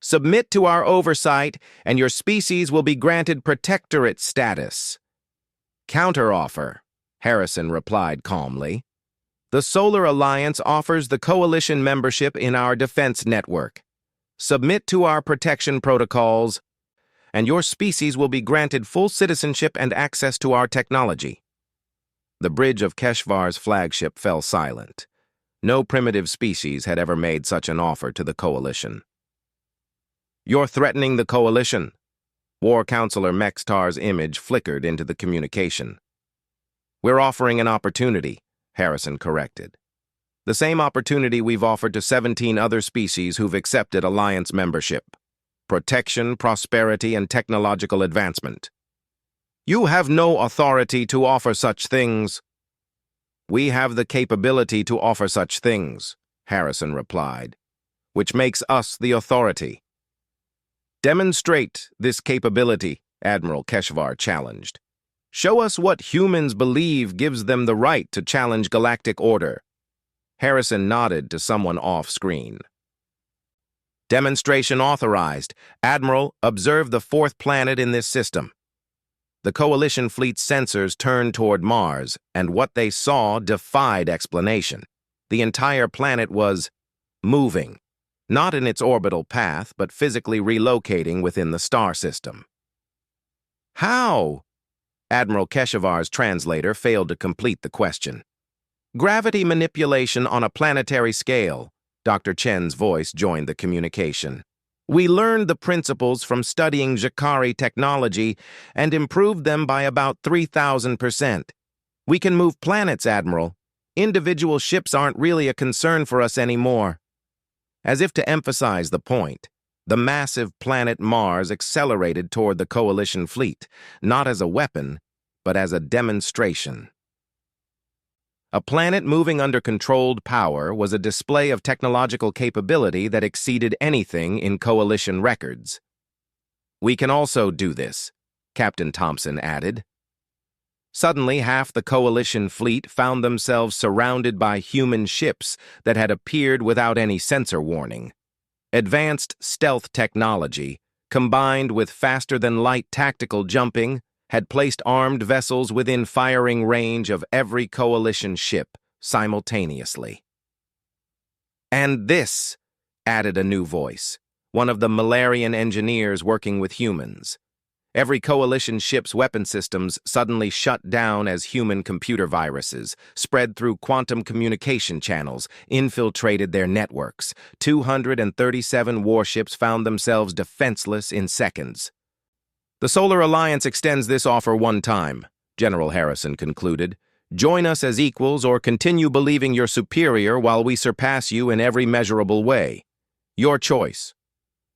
Submit to our oversight, and your species will be granted protectorate status. Counteroffer, Harrison replied calmly. The Solar Alliance offers the Coalition membership in our defense network. Submit to our protection protocols, and your species will be granted full citizenship and access to our technology. The bridge of Keshvar's flagship fell silent. No primitive species had ever made such an offer to the Coalition. You're threatening the Coalition. War Counselor Mextar's image flickered into the communication. We're offering an opportunity, Harrison corrected. The same opportunity we've offered to 17 other species who've accepted Alliance membership. Protection, prosperity, and technological advancement. You have no authority to offer such things. We have the capability to offer such things, Harrison replied, which makes us the authority. Demonstrate this capability, Admiral Keshvar challenged. Show us what humans believe gives them the right to challenge galactic order. Harrison nodded to someone off-screen. Demonstration authorized. Admiral, observe the 4th planet in this system. The Coalition fleet's sensors turned toward Mars, and what they saw defied explanation. The entire planet was moving. Not in its orbital path, but physically relocating within the star system. How? Admiral Keshavar's translator failed to complete the question. Gravity manipulation on a planetary scale. Dr. Chen's voice joined the communication. We learned the principles from studying Jakari technology and improved them by about 3,000%. We can move planets, Admiral. Individual ships aren't really a concern for us anymore. As if to emphasize the point, the massive planet Mars accelerated toward the Coalition fleet, not as a weapon, but as a demonstration. A planet moving under controlled power was a display of technological capability that exceeded anything in Coalition records. We can also do this, Captain Thompson added. Suddenly, half the Coalition fleet found themselves surrounded by human ships that had appeared without any sensor warning. Advanced stealth technology, combined with faster-than-light tactical jumping, had placed armed vessels within firing range of every Coalition ship simultaneously. And this, added a new voice, one of the Malarian engineers working with humans. Every Coalition ship's weapon systems suddenly shut down as human computer viruses, spread through quantum communication channels, infiltrated their networks. 237 warships found themselves defenseless in seconds. The Solar Alliance extends this offer one time, General Harrison concluded. Join us as equals or continue believing you're superior while we surpass you in every measurable way. Your choice.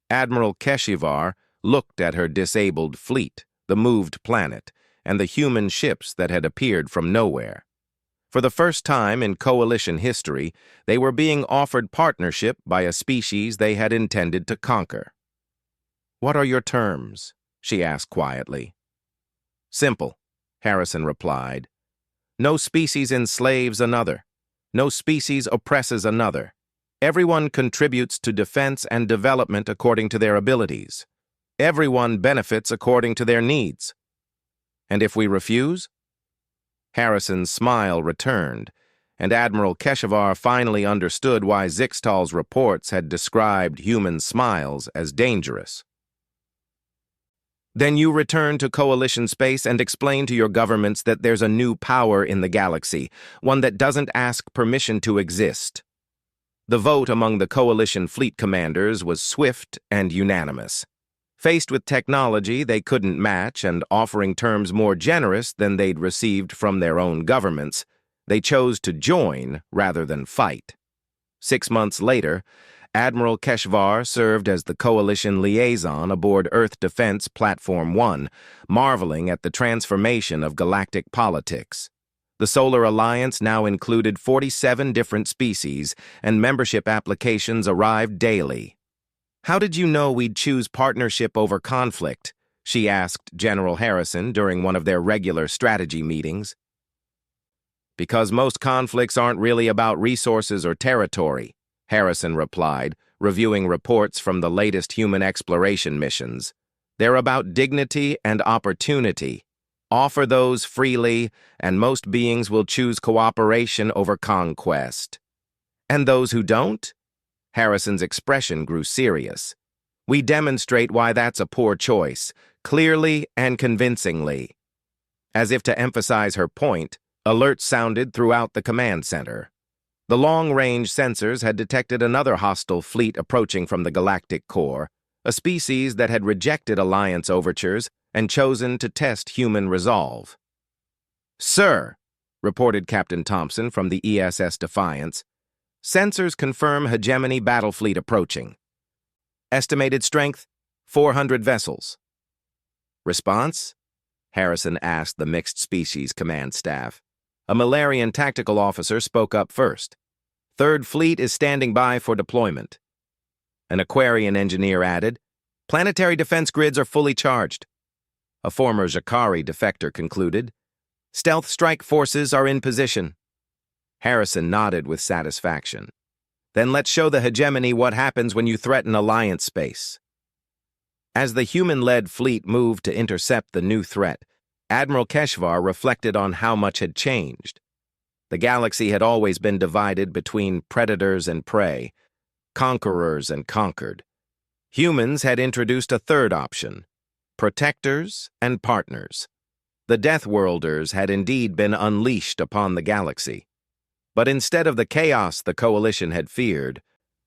Admiral Keshavar looked at her disabled fleet, the moved planet, and the human ships that had appeared from nowhere. For the first time in Coalition history, they were being offered partnership by a species they had intended to conquer. What are your terms? She asked quietly. Simple, Harrison replied. No species enslaves another. No species oppresses another. Everyone contributes to defense and development according to their abilities. Everyone benefits according to their needs. And if we refuse? Harrison's smile returned, and Admiral Keshavar finally understood why Zixtal's reports had described human smiles as dangerous. Then you return to Coalition space and explain to your governments that there's a new power in the galaxy, one that doesn't ask permission to exist. The vote among the Coalition fleet commanders was swift and unanimous. Faced with technology they couldn't match and offering terms more generous than they'd received from their own governments, they chose to join rather than fight. 6 months later, Admiral Keshavar served as the Coalition liaison aboard Earth Defense Platform 1, marveling at the transformation of galactic politics. The Solar Alliance now included 47 different species, and membership applications arrived daily. How did you know we'd choose partnership over conflict? She asked General Harrison during one of their regular strategy meetings. Because most conflicts aren't really about resources or territory, Harrison replied, reviewing reports from the latest human exploration missions. They're about dignity and opportunity. Offer those freely, and most beings will choose cooperation over conquest. And those who don't? Harrison's expression grew serious. We demonstrate why that's a poor choice, clearly and convincingly. As if to emphasize her point, alerts sounded throughout the command center. The long-range sensors had detected another hostile fleet approaching from the galactic core, a species that had rejected Alliance overtures and chosen to test human resolve. Sir, reported Captain Thompson from the ESS Defiance, sensors confirm hegemony battle fleet approaching. Estimated strength, 400 vessels. Response? Harrison asked the mixed species command staff. A Malarian tactical officer spoke up first. Third Fleet is standing by for deployment. An Aquarian engineer added, planetary defense grids are fully charged. A former Jakari defector concluded, stealth strike forces are in position. Harrison nodded with satisfaction. Then let's show the hegemony what happens when you threaten Alliance space. As the human-led fleet moved to intercept the new threat, Admiral Keshavar reflected on how much had changed. The galaxy had always been divided between predators and prey, conquerors and conquered. Humans had introduced a third option, protectors and partners. The Deathworlders had indeed been unleashed upon the galaxy. But instead of the chaos the Coalition had feared,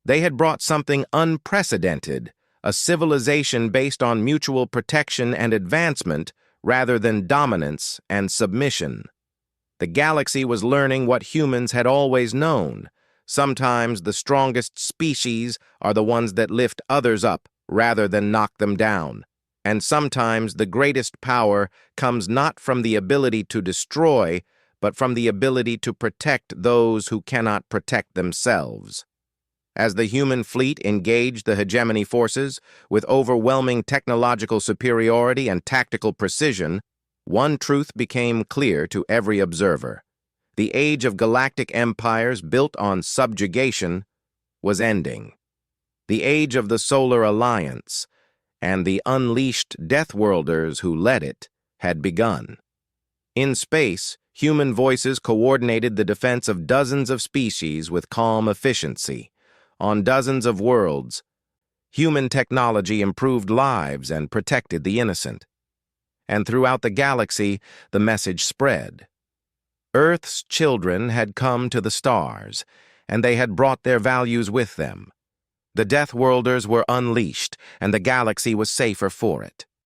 they had brought something unprecedented, a civilization based on mutual protection and advancement rather than dominance and submission. The galaxy was learning what humans had always known. Sometimes the strongest species are the ones that lift others up rather than knock them down. And sometimes the greatest power comes not from the ability to destroy, but from the ability to protect those who cannot protect themselves. As the human fleet engaged the hegemony forces with overwhelming technological superiority and tactical precision, one truth became clear to every observer. The age of galactic empires built on subjugation was ending. The age of the Solar Alliance and the unleashed Deathworlders who led it had begun. In space, human voices coordinated the defense of dozens of species with calm efficiency. On dozens of worlds, human technology improved lives and protected the innocent. And throughout the galaxy, the message spread. Earth's children had come to the stars, and they had brought their values with them. The Deathworlders were unleashed, and the galaxy was safer for it.